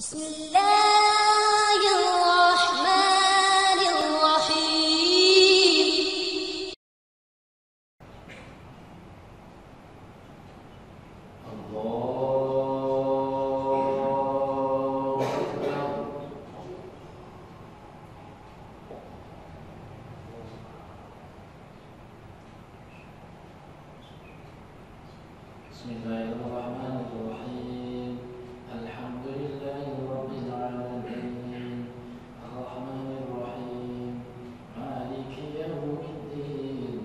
بسم الله الرحمن الرحيم. الله أكبر. بسم الله الرحمن الرحيم. الحمد لله رب العالمين الرحمن الرحيم مالك يوم الدين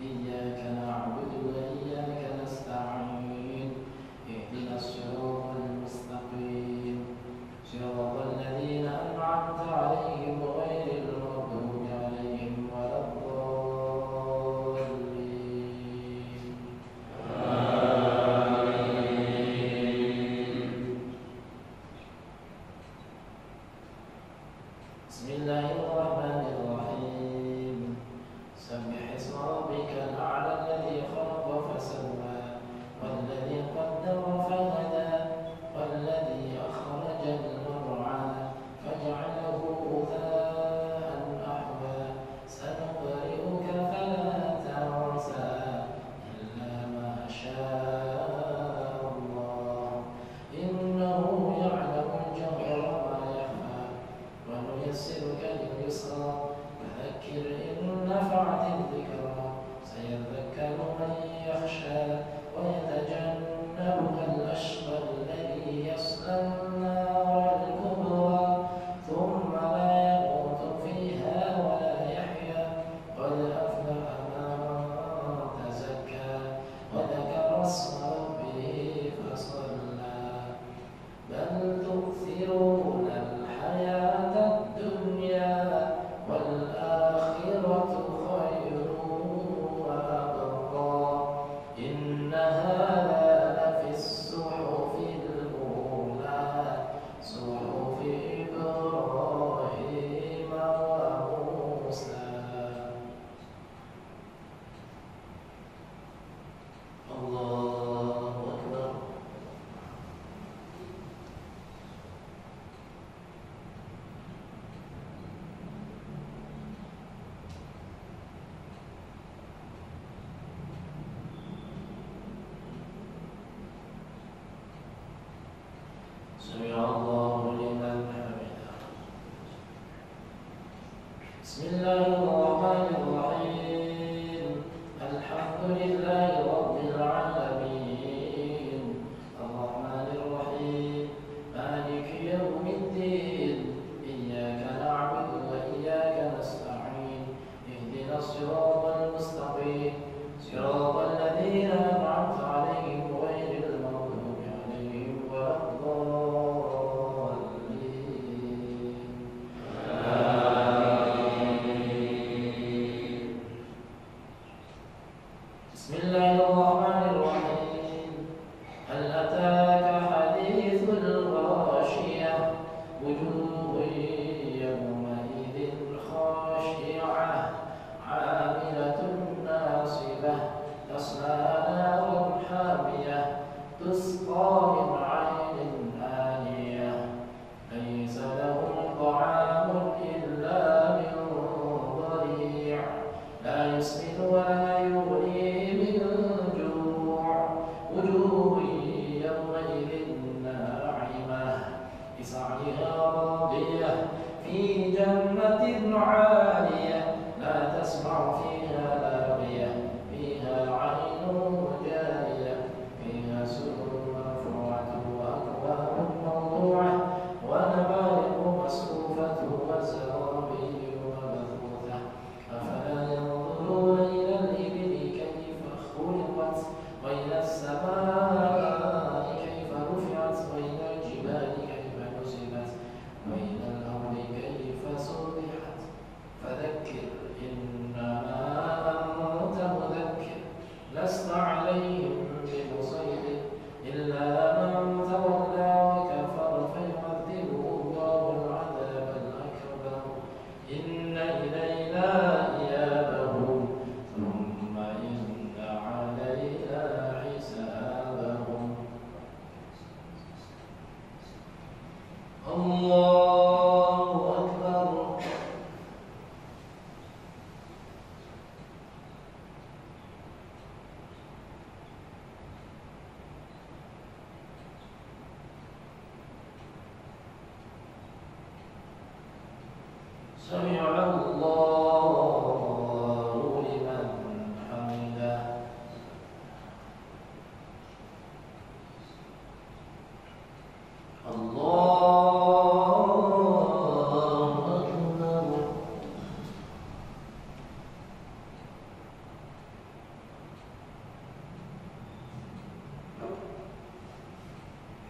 إياك نعبد وإياك نستعين اهدنا الصراط المستقيم صراط الذين أنعمت عليهم غير المغضوب عليهم ولا الضالين. بسم الله الرحمن الرحيم. سبح اسم ربك الأعلى الذي خلق فسوى والذي قدر فهدى والذي أخرج المرعى فجعله غثاء أحوى سنقرئك فلا تنسى إلا ما شاء الله إنه يعلم الجهر وما يخفى ونيسرك لليسرى فذكر إن نفعت الذكرى سيذكر من يخشى ويتجنبها الأشقى الذي يصلى النار الكبرى ثم لا يموت فيها ولا يحيا قد أفلح من تزكى وذكر اسم ربه فصلى بل تؤثرون الحياة الدنيا والآخرة خير وأبقى إن هذا لفي الصحف الأولى صحف إبراهيم وموسى. الله أكبر. سمع الله لمن حمده. بسم الله الرحمن الرحيم. الحمد لله رب العالمين الرحمن الرحيم مالك يوم الدين إياك نعبد وإياك نستعين اهدنا الصراط المستقيم صراط الذين أنعمت عليهم غير المغضوب عليهم ولا الضالين. الله أكبر. سمع الله لمن حمده. الله أكبر.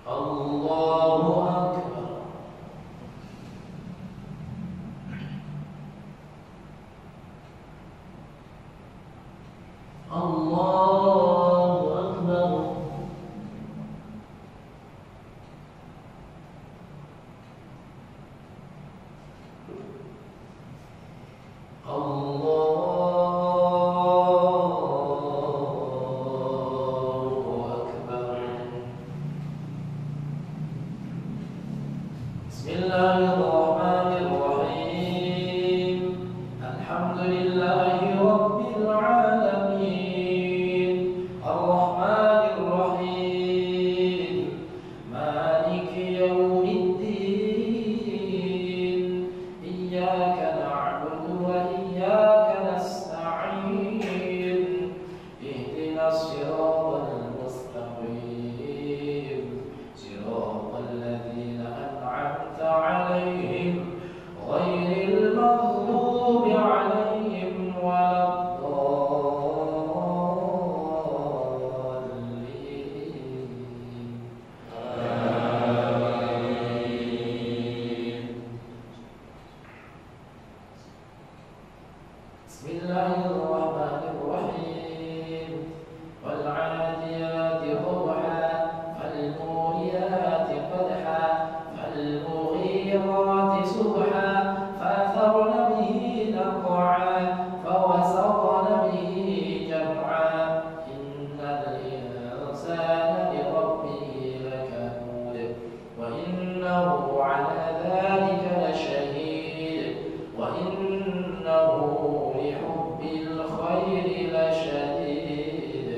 الله أكبر. الله أكبر. الله أكبر. بسم الله الرحمن الرحيم. الحمد لله رب العالمين. الرحمن الرحيم. مالك يوم الدين. إياك نعبد وإياك نستعين. اهدنا الصراط المستقيم. صراط الذين أنعمت عليهم غير المغضوب عليهم ولا الضالين. آمين. بسم الله الرحمن الرحيم. والعاديات ضبحا فالموريات قدحا فالمغيرات صبحا فأثرن به نقعا فوسطن به جمعا إن الإنسان لربه لكنود وإنه على ذلك لشهيد وإنه لحب الخير لشديد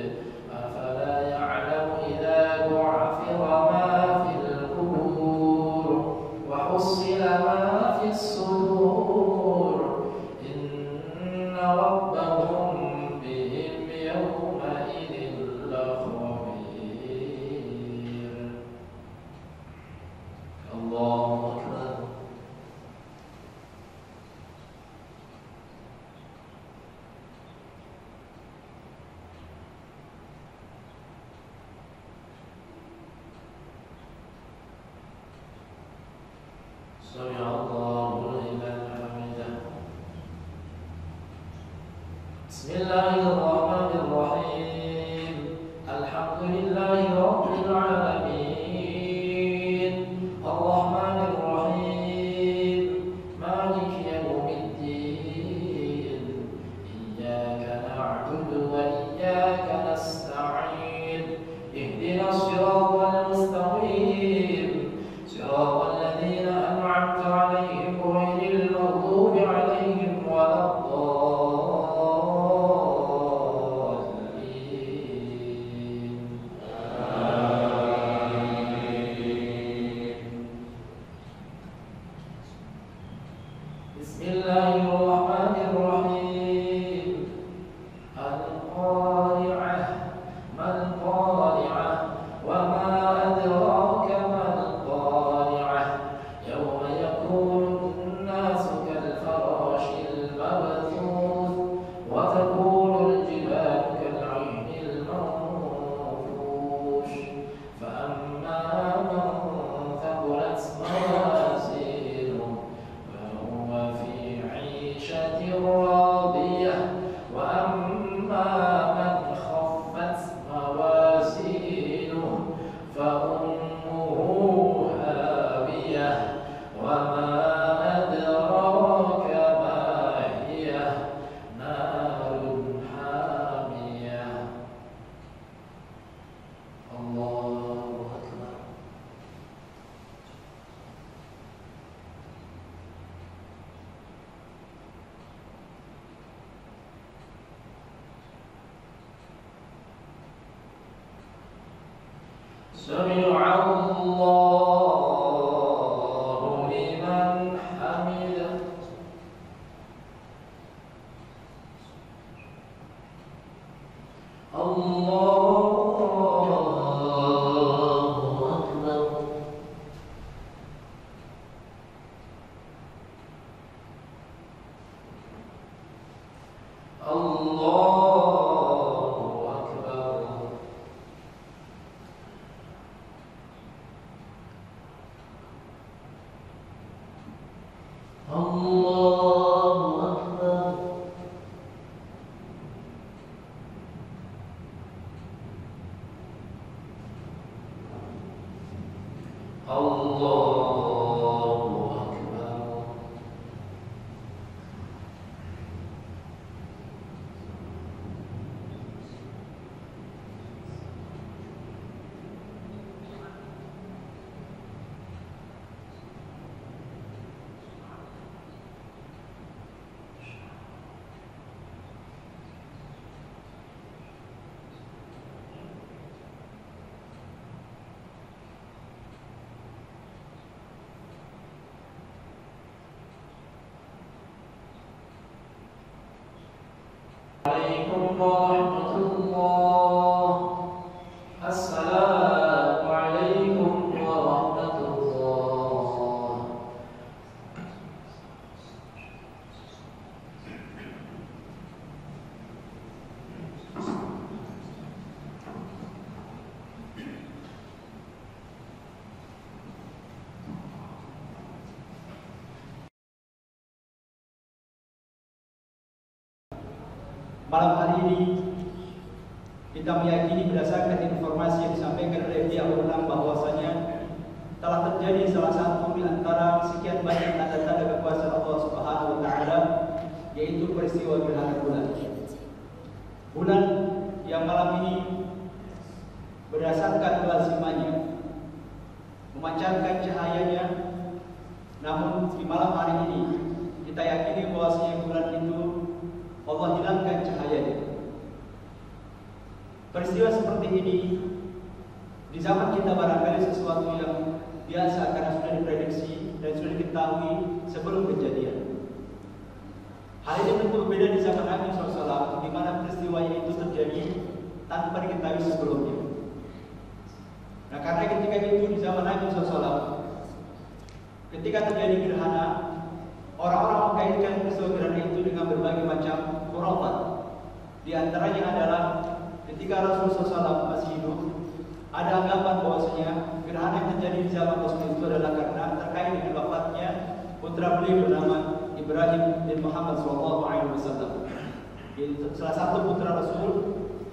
أفلا يعلم إذا بعثر ما في القبور وحصل ما في الصدور إن ربهم بهم يومئذ لخبير. الله أكبر. سمع الله لمن حمده. بسم الله الرحمن الرحيم. الحمد لله رب العالمين. الرحمن الرحيم. مالك يوم الدين. إياك نعبد وإياك نستعين. اهدنا الصراط المستقيم. صراط الذين أنعمت عليهم غير المغضوب عليهم ولا الضالين. سمع الله لمن حمده Assalamualaikum warahmatullah. Assalamualaikum warahmatullah. Malam hari ini kita meyakini berdasarkan informasi yang disampaikan oleh pihak berwenang bahwasanya telah terjadi salah satu di antara sekian banyak tanda-tanda kekuasaan Allah Subhanahu wa taala, yaitu peristiwa gerhana bulan. Bulan yang malam ini berdasarkan kelazimannya memancarkan cahayanya, namun di malam hari ini kita yakini bahwasanya bulan itu Allah hilangkan cahayanya. Peristiwa seperti ini di zaman kita barangkali sesuatu yang biasa karena sudah diprediksi dan sudah diketahui sebelum kejadian. Hal ini tentu berbeda di zaman Nabi SAW, di mana peristiwa itu terjadi tanpa diketahui sebelumnya. Nah, karena ketika itu di zaman Nabi SAW, ketika terjadi gerhana, orang-orang mengkaitkan peristiwa gerhana itu dengan berbagai macam khurafat. Di antaranya adalah ketika Rasulullah SAW masih hidup, ada anggapan bahwasanya gerhana yang terjadi di zaman Rasul itu adalah karena terkait dengan wafatnya putra beliau bernama Ibrahim bin Muhammad SAW. Salah satu putra Rasul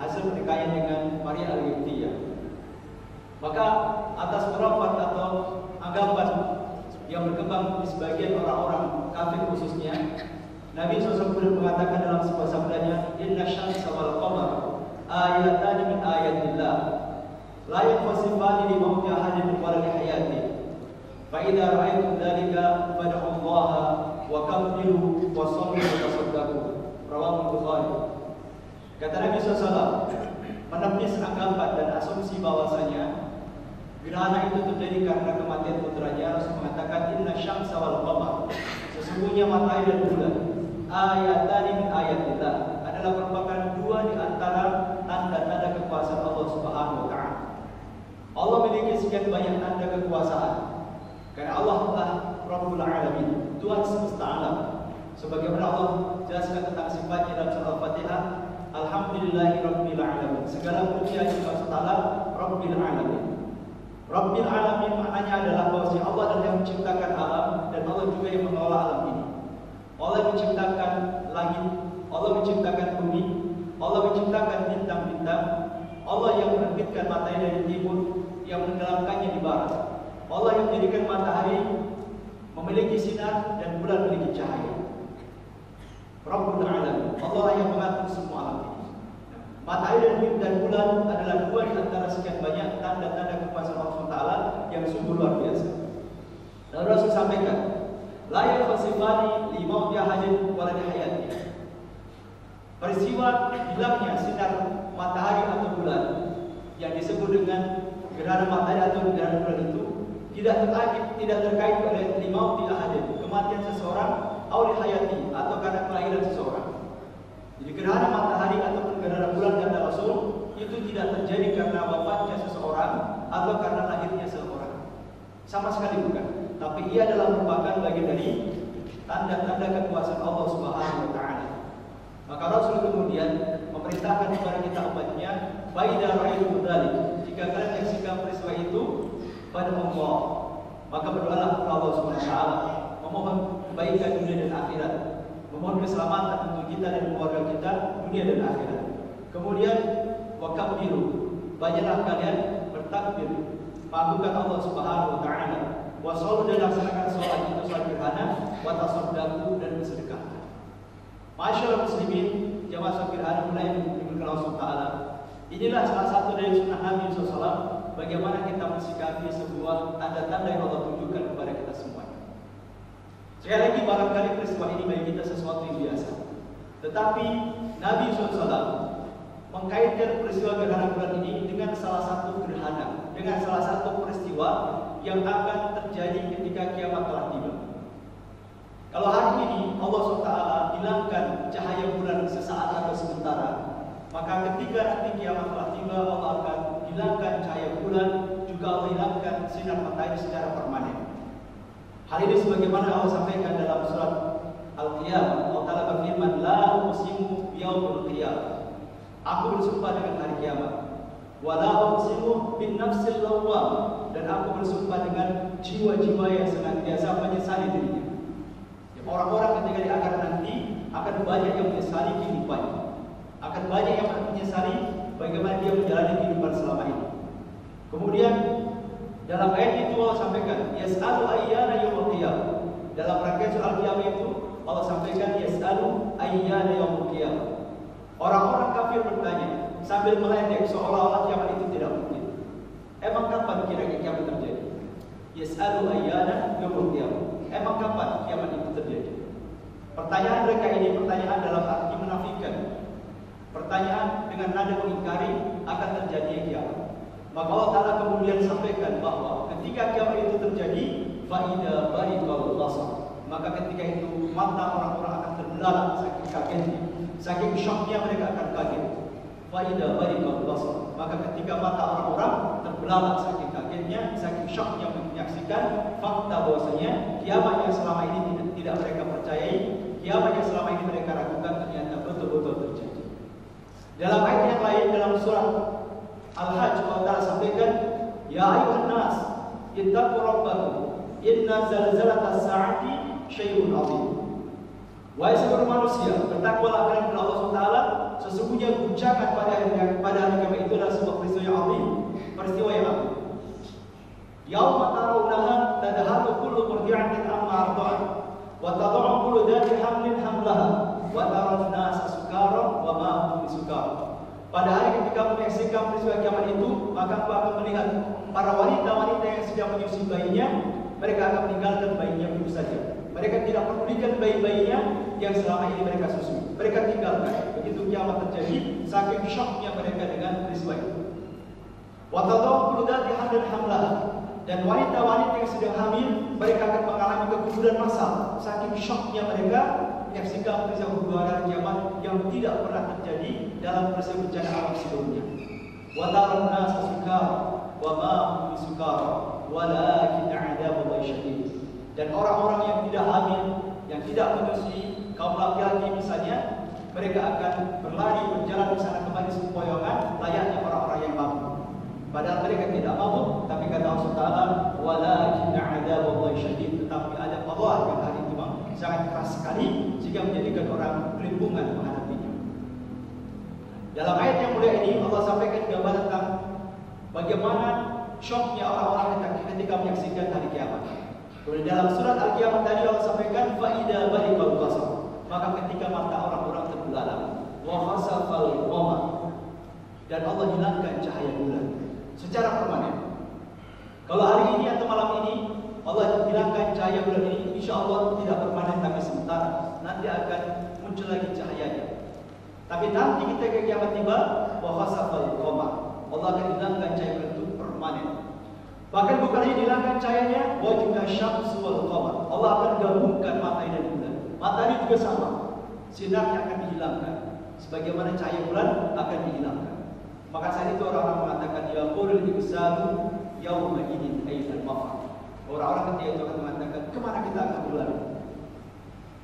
hasil pertikaian dengan Maria Al-Qibtiyah. Maka atas khurafat atau anggapan yang berkembang di sebagian orang-orang kafir khususnya, Nabi SAW mengatakan dalam sebuah sabdanya, Inna syamsa wal qamar ayatan min ayatillah la yanfasifani li mauti ahadin wa li hayati fa idza ra'aytum dzalika fad'ullaha wa kabbiru wa sallu wa tasaddaqu. Rawahu Bukhari. Kata Nabi SAW menepis anggapan dan asumsi bahwasanya gerhana itu terjadi karena kematian putranya. Rasul mengatakan Inna syamsa wal qamar, sesungguhnya matahari dan bulan ayatan min ayatillah adalah merupakan dua di antara tanda-tanda kekuasaan Allah Subhanahu wa taala. Allah memiliki sekian banyak tanda kekuasaan karena Allah adalah Rabbul Alamin, Tuhan semesta alam. Sebagaimana Allah jelaskan tentang sifatnya dalam surah Al-Fatihah, Alhamdulillahirabbil alamin. Segala puji bagi Allah Taala Rabbil Alamin. Rabbil Alamin maknanya adalah bahwa Allah adalah yang menciptakan alam dan Allah juga yang mengelola alam ini. Allah menciptakan langit, Allah menciptakan bumi, Allah menciptakan bintang-bintang, Allah yang menerbitkan matahari dari timur, yang menenggelamkannya di barat. Allah yang menjadikan matahari memiliki sinar dan bulan memiliki cahaya. Rabbul Alamin, Allah yang mengatur semua alam ini. Matahari dan bulan adalah dua di antara sekian banyak tanda-tanda kekuasaan Allah Taala yang sungguh luar biasa. Lalu Rasul sampaikan, la yanfasifani li mauti ahadin wa la hayati. Peristiwa hilangnya sinar matahari atau bulan yang disebut dengan gerhana matahari atau gerhana bulan itu tidak terkait oleh limauti ahadin, kematian seseorang, auli hayati, atau karena kelahiran seseorang. Jadi gerhana matahari ataupun gerhana bulan kata Rasul itu tidak terjadi karena wafatnya seseorang atau karena lahirnya seseorang. Sama sekali bukan. Tapi ia adalah merupakan bagian dari tanda-tanda kekuasaan Allah Subhanahu wa taala. Maka Rasul kemudian memerintahkan kepada kita umatnya, "Faidza ra'aytum dzalik," jika kalian menyaksikan peristiwa itu pada Allah, maka berdoalah kepada Allah Subhanahu wa taala, memohon kebaikan dunia dan akhirat, memohon keselamatan untuk kita dan keluarga kita dunia dan akhirat. Kemudian wakabbiru, banyaklah kalian bertakbir, mengagungkan Allah Subhanahu wa taala. Wassallu, dan laksanakan sholat itu sholat gerhana, wa tasaddaqu, dan bersedekah. Masyaallah muslimin, jamaah sholat gerhana mulai dimulakan Allah Subhanahu wa taala. Inilah salah satu dari sunnah Nabi SAW, bagaimana kita mensikapi sebuah tanda-tanda yang Allah tunjukkan kepada kita semua. Sekali lagi, barangkali peristiwa ini bagi kita sesuatu yang biasa, tetapi Nabi SAW mengkaitkan peristiwa gerhana bulan ini dengan salah satu gerhana, dengan salah satu peristiwa yang akan terjadi ketika kiamat telah tiba. Kalau hari ini Allah SWT hilangkan cahaya bulan sesaat atau sementara, maka ketika nanti kiamat telah tiba, Allah akan hilangkan cahaya bulan, juga Allah hilangkan sinar matahari secara permanen. Hal ini sebagaimana Allah sampaikan dalam surat Al-Qiyamah. Allah Ta'ala berfirman, "La uqsimu biyaumil qiyamah." Aku bersumpah dengan hari kiamat. "Wa la uqsimu bin nafsil lawwam," dan aku bersumpah dengan jiwa-jiwa yang senantiasa menyesali dirinya. Orang-orang ketika di akhirat nanti akan banyak yang menyesali kehidupannya, akan banyak yang menyesali bagaimana dia menjalani kehidupan selama ini. Kemudian dalam ayat itu Allah sampaikan, "Yas'alu ayyana yaumul qiyamah." Dalam rangkaian soal kiamat itu Allah sampaikan, "Yas'alu ayyana yaumul qiyamah." Orang-orang kafir bertanya sambil meledek seolah-olah kiamat itu tidak mungkin. Emang kapan kira-kira kiamat terjadi? Yas'alu ayyana yaumul qiyamah. Emang kapan kiamat itu terjadi? Pertanyaan mereka ini pertanyaan dalam arti menafikan, pertanyaan dengan nada mengingkari akan terjadinya kiamat. Maka Allah Ta'ala kemudian sampaikan bahwa ketika kiamat itu terjadi, fa'idha bariqal basar, maka ketika itu mata orang-orang akan terbelalak saking kagetnya, saking syoknya mereka akan kaget. Fa'idha bariqal basar, maka ketika mata orang-orang terbelalak saking kagetnya, saking syoknya menyaksikan fakta bahwasanya kiamat yang selama ini tidak mereka percayai, kiamat yang selama ini mereka ragukan, ternyata betul-betul terjadi. Dalam ayat yang lain dalam surat Al-Hajj, Allah Ta'ala sampaikan, "Ya ayuhan nas, ittaqu rabbakum, inna zalzalatas sa'ati syai'un 'azim." Wahai seluruh manusia, bertakwalah kalian kepada Allah SWT, sesungguhnya guncangan pada hari kiamat itu adalah sebuah peristiwa yang azim, peristiwa yang agung. Yauma tarawunaha tadhalu kullu murdi'atin amma arda'at, wa tad'u kullu dhati hamlin hamlaha, wa taran nasa sukara wa ma hum bisukara. Pada hari ketika menyaksikan peristiwa kiamat itu, maka aku akan melihat para wanita-wanita yang sedang menyusui bayinya, mereka akan meninggalkan bayinya begitu saja. Mereka tidak pedulikan bayi-bayinya yang selama ini mereka susui. Mereka tinggalkan. Begitu kiamat terjadi, saking syoknya mereka dengan peristiwa itu. Wa tad'u kullu dhati hamlin hamlaha, dan wanita-wanita yang sedang hamil, mereka akan mengalami keguguran massal. Saking syoknya mereka menyaksikan peristiwa keguguran kiamat yang tidak pernah terjadi dalam peristiwa bencana alam sebelumnya. Wa taran nasa sukara wa ma hum bisukara walakin 'adzabullahi syadid. Dan orang-orang yang tidak hamil, yang tidak menyusui, kaum laki-laki misalnya, mereka akan berlari berjalan di sana kemari sempoyongan layaknya orang-orang yang mabuk. Padahal mereka tidak mabuk, tapi kata Allah Ta'ala, walakin 'adzabullahi syadid, tetapi adab Allah yang hari itu sangat keras sekali sehingga menjadikan orang kelimpungan menghadapinya. Dalam ayat yang mulia ini Allah sampaikan gambaran tentang bagaimana syoknya orang-orang ketika menyaksikan hari kiamat. Kemudian dalam surat Al-Qiyamah tadi Allah sampaikan fa'idha bariqal basar, maka ketika mata orang-orang terbelalak, wa khasafal qamar, dan Allah hilangkan cahaya bulan secara permanen. Kalau hari ini atau malam ini Allah hilangkan cahaya bulan ini, insya Allah tidak permanen tapi sementara, nanti akan muncul lagi cahayanya. Tapi nanti kita ke kiamat tiba, wa khasafal qamar, Allah akan hilangkan cahaya bulan itu permanen. permanen. Bahkan bukan hanya dihilangkan cahayanya, wa juga syamsu wal qamar. Allah akan gabungkan matahari dan bulan. Matahari juga sama, sinarnya akan dihilangkan, sebagaimana cahaya bulan akan dihilangkan. Maka saat itu orang-orang mengatakan, ya qulul insanu yauma idzin ainal mafar. Orang-orang ketika itu akan mengatakan, kemana kita akan berlari?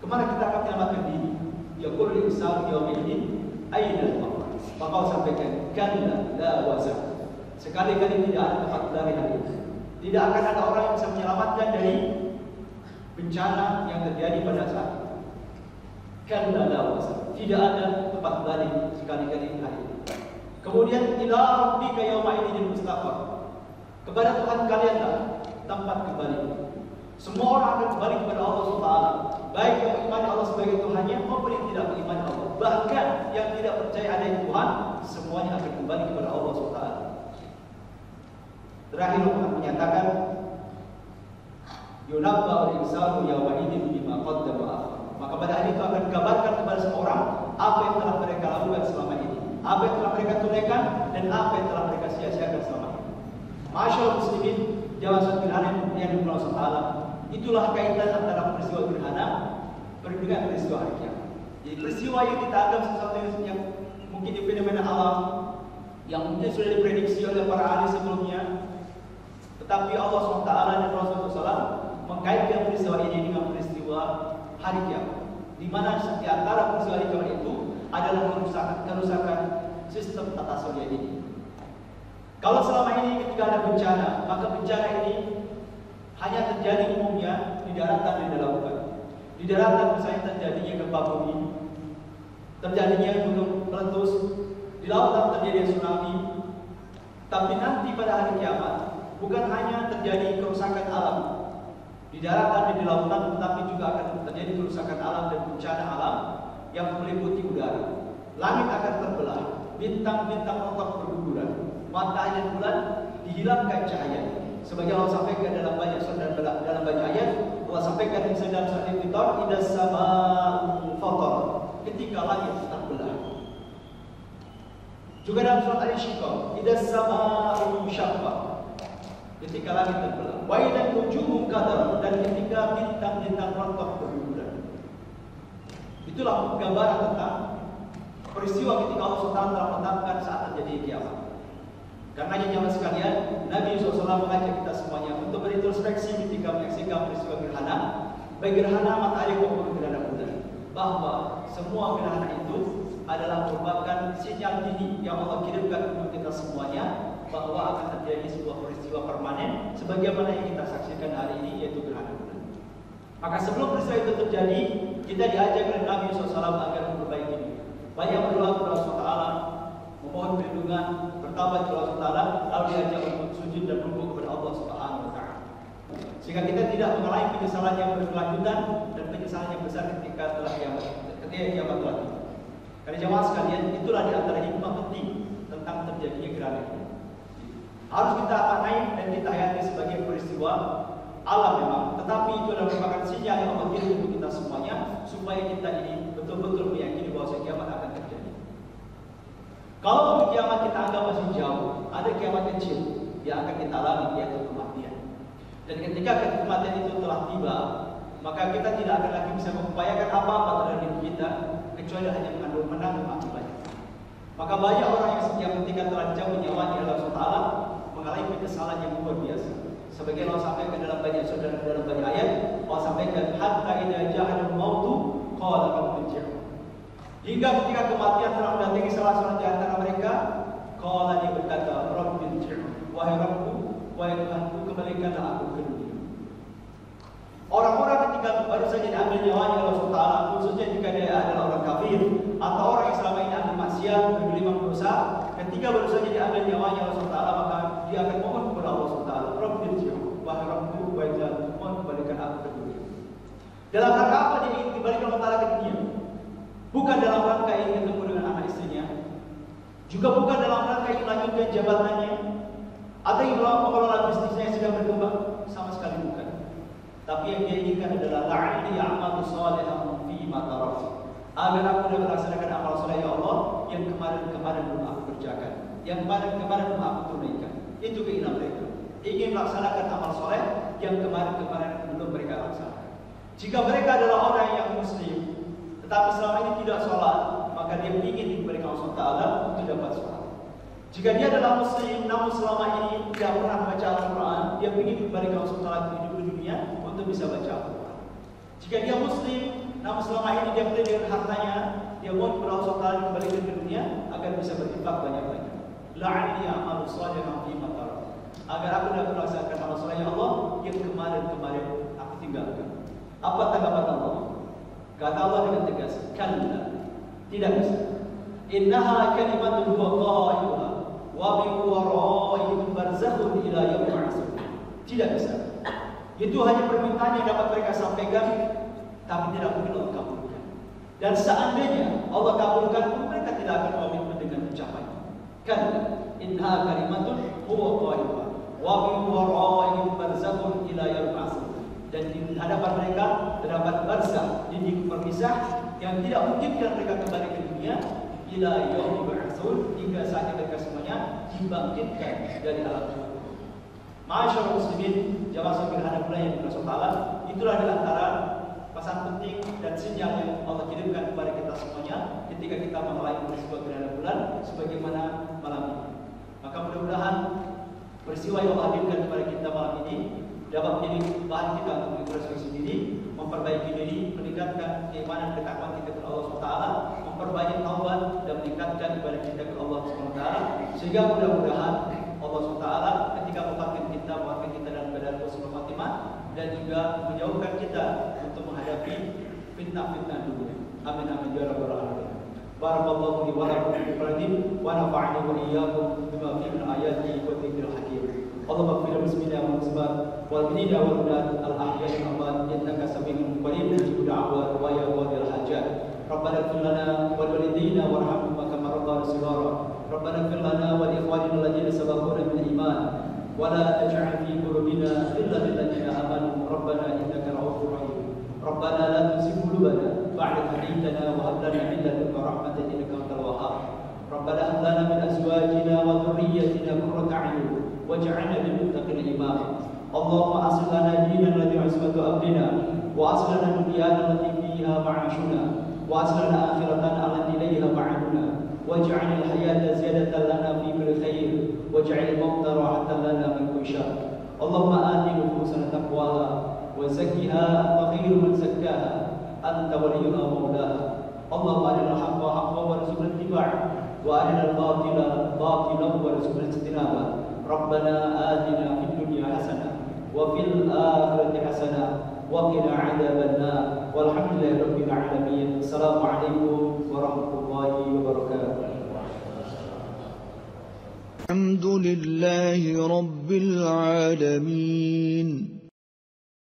Kemana kita akan menyelamatkan diri? Ya qulul insanu yauma idzin ainal mafar. Maka Allah sampaikan, kalla la wazar. Sekali-kali tidak ada tempat berlari hari ini. Tidak akan ada orang yang bisa menyelamatkan dari bencana yang terjadi pada saat itu. Kalla la wazar. Tidak ada tempat berlari sekali-kali hari ini. Kemudian ila rabbika yauma idzin mustaqar. Kepada Tuhan kalianlah tempat kembali. Semua orang akan kembali kepada Allah SWT. Baik yang beriman Allah sebagai Tuhannya maupun yang tidak beriman Allah. Bahkan yang tidak percaya ada Tuhan, semuanya akan kembali kepada Allah SWT. Terakhir Allah menyatakan, yunabba'ul insanu yawma idzin bima qaddama wa akhar. Maka pada hari itu akan dikabarkan kepada semua orang apa yang telah mereka lakukan selama ini, apa yang telah mereka tunaikan, dan apa yang telah mereka sia-siakan selama ini. Masyaallah muslimin, jamaah salat gerhana yang dimulai Allah Taala. Itulah kaitan antara peristiwa gerhana dengan peristiwa hari kiamat. Jadi peristiwa yang kita anggap sesuatu yang mungkin di fenomena alam yang mungkin sudah diprediksi oleh para ahli sebelumnya, tetapi Allah SWT dan Rasulullah SAW mengkaitkan peristiwa ini dengan peristiwa hari kiamat, di mana di antara peristiwa hari kiamat itu adalah kerusakan sistem tata surya ini. Kalau selama ini ketika ada bencana, maka bencana ini hanya terjadi umumnya di daratan dan di lautan. Di daratan misalnya terjadinya gempa bumi, terjadinya gunung meletus, di lautan terjadi tsunami. Tapi nanti pada hari kiamat bukan hanya terjadi kerusakan alam di daratan dan di lautan, tetapi juga akan terjadi kerusakan alam dan bencana alam yang meliputi udara. Langit akan terbelah, bintang-bintang rontok berguguran, matahari dan bulan dihilangkan cahayanya. Sebagai Allah sampaikan dalam banyak surah dan dalam banyak ayat, Allah sampaikan misalnya dalam surah Al-Fitar, idas sama'u fatar, ketika langit terbelah. Juga dalam surat Al-Insyiqaq, idas sama'u syaqqaq, ketika langit terbelah. Wa idan nujumu qadar, dan ketika bintang-bintang rontok berguguran. Itulah gambaran tentang peristiwa ketika Allah SWT telah menetapkan saat terjadi kiamat. Karena jemaah sekalian, Nabi SAW mengajak kita semuanya untuk berintrospeksi ketika menyaksikan peristiwa gerhana, baik gerhana matahari maupun gerhana bulan, bahwa semua gerhana itu adalah merupakan sinyal dini yang Allah kirimkan untuk kita semuanya bahwa akan terjadi sebuah peristiwa permanen sebagaimana yang kita saksikan hari ini, yaitu gerhana bulan. Maka sebelum peristiwa itu terjadi, kita diajak oleh Nabi SAW agar memperbaiki diri. Banyak berdoa kepada Allah SWT, memohon perlindungan, bertaubat kepada Allah Taala, lalu diajak untuk sujud dan rukuk kepada Allah Subhanahu wa taala. Sehingga kita tidak mengalami penyesalan yang berkelanjutan dan penyesalan yang besar ketika kiamat telah tiba. Karena jemaah sekalian, itulah di antara hikmah penting tentang terjadinya gerhana ini. Harus kita maknai dan kita hayati sebagai peristiwa alam memang, tetapi itu adalah merupakan sinyal yang Allah kirim untuk kita semuanya supaya kita ini betul-betul meyakini bahwa kiamat akan terjadi. Kalau kiamat kita anggap masih jauh, ada kiamat kecil yang akan kita alami, yaitu kematian. Dan ketika kematian itu telah tiba, maka kita tidak akan lagi bisa mengupayakan apa-apa terhadap diri kita kecuali hanya menanggung akibatnya. Maka banyak orang yang ketika telah dicabut nyawanya oleh Allah Taala mengalami penyesalan yang luar biasa. Sebagai Allah sampaikan dalam banyak surah dan dalam banyak ayat, Allah sampaikan hatta idza ja'al mautu qala rabbi irji'un. Hingga ketika kematian telah mendatangi salah seorang di antara mereka, qala, dia berkata, rabbi irji'un, wahai Rabbku, wahai Tuhanku, kembalikanlah aku ke dunia. Orang-orang ketika baru saja diambil nyawanya oleh Allah Taala, khususnya jika dia adalah orang kafir atau orang yang selama ini ahli maksiat, bergelimang dosa, ketika baru saja diambil nyawanya oleh Allah Taala, maka dia akan mohon kepada Allah Taala, rabbi irji'un, wahai Rabbku, wahai Tuhanku, mohon kembalikan aku ke dunia. Dalam rangka apa dia ingin kembalikan Allah Taala ke dunia? Bukan dalam rangka ingin ketemu dengan anak istrinya, juga bukan dalam rangka ingin lanjutkan jabatannya, atau ingin mengelola bisnisnya yang sedang berkembang, sama sekali bukan. Tapi yang dia inginkan adalah la'alli a'malu shalihan fi ma taraktu, agar aku dapat melaksanakan amal soleh ya Allah yang kemarin-kemarin belum aku kerjakan, yang kemarin-kemarin belum aku tunaikan. Itu keinginan mereka. Ingin melaksanakan amal soleh yang kemarin-kemarin belum mereka laksanakan. Jika mereka adalah orang yang muslim, tetapi selama ini tidak sholat, maka dia ingin diberikan Allah Taala untuk dapat sholat. Jika dia adalah muslim, namun selama ini tidak pernah membaca Al-Quran, dia ingin diberikan Allah Taala hidup di dunia untuk bisa baca Al-Quran. Jika dia muslim, namun selama ini dia beli dengan hartanya, dia mau kepada Allah Taala diberikan ke dunia agar bisa berinfak banyak-banyak. La'alli a'malu shalihan fi ma tarak. Agar aku dapat melaksanakan amal soleh Allah yang kemarin-kemarin aku tinggalkan. Apa tanggapan Allah? Kata Allah dengan tegas, kalla, tidak bisa. Innaha kalimatun huwa qailuha wa min waraihim barzakhun ila yaumil ba'ts. Tidak bisa. Itu hanya permintaan yang dapat mereka sampaikan, tapi tidak mungkin Allah kabulkan. Dan seandainya Allah kabulkan pun mereka tidak akan komitmen dengan ucapannya. Kalla, innaha kalimatun huwa qailuha wa min waraihim barzakhun ila yaumil ba'ts. Dan di hadapan mereka terdapat barzakh, dinding perpisah yang tidak memungkinkan mereka kembali ke dunia ila yaumil ba'ts, hingga saatnya mereka semuanya dibangkitkan dari alam kubur. Ma'asyiral muslimin, jamaah sekalian bulan yang dirahmati Allah, itulah di antara pesan penting dan sinyal yang Allah kirimkan kepada kita semuanya ketika kita merayakan sebuah gerhana bulan sebagaimana malam ini. Maka mudah-mudahan peristiwa yang Allah hadirkan kepada kita malam ini dapat menjadi bahan kita untuk mengintrospeksi diri, memperbaiki diri, meningkatkan keimanan dan ketakwaan kita kepada Allah SWT, memperbanyak taubat dan meningkatkan ibadah kita kepada Allah SWT, sehingga mudah-mudahan Allah SWT ketika memfatihkan kita dalam keadaan husnul khatimah dan juga menjauhkan kita untuk menghadapi fitnah-fitnah dunia. Amin amin ya rabbal alamin. Barakallahu li wa lakum fil Qur'an wa nafa'ani wa iyyakum bima fihi min ayati wa dzikril hakim. Allahumma ighfir muslimina wal muslimat wal mu'minina wal mu'minat al ahya'i wal amwat innaka samii'un qarib mujibud da'wat wa ya qadil hajat. Rabbana ighfir lana wa walidayna warhamhum kama rabbana shighara. Rabbana ighfir lana wa li ikhwanina alladhina sabaquna bil iman wa la taj'al fi qulubina ghillan lil ladzina amanu rabbana innaka ra'ufur rahim. Rabbana la tuzigh qulubana ba'da idh hadaytana wa hab lana min ladunka rahmatan innaka antal wahhab. Rabbana hab lana min azwajina wa dhurriyyatina qurrata a'yun waj'alna lil muttaqina imama. Allahumma aslih lana dinana alladhi ismatu amrina wa aslih lana dunyana allati fiha ma'ashuna wa aslih lana akhiratana allati ilayha ma'aduna waj'al al-hayata ziyadatan lana fi kulli khair waj'al al-mauta rahatan lana min kulli syarr. Allahumma ati nufusana taqwaha wa zakkiha anta khairu man zakkaha anta waliyuha wa maulaha. Allahumma arina al-haqqa haqqan warzuqna ittiba'ah wa arina al-batila batilan warzuqna ijtinabah. Rabbana atina fid dunya hasanah wa fil akhirati hasanah wa qina 'adzabannar. Walhamdulillahi rabbil alamin. Assalamualaikum warahmatullahi wabarakatuh. Alhamdulillahi rabbil alamin.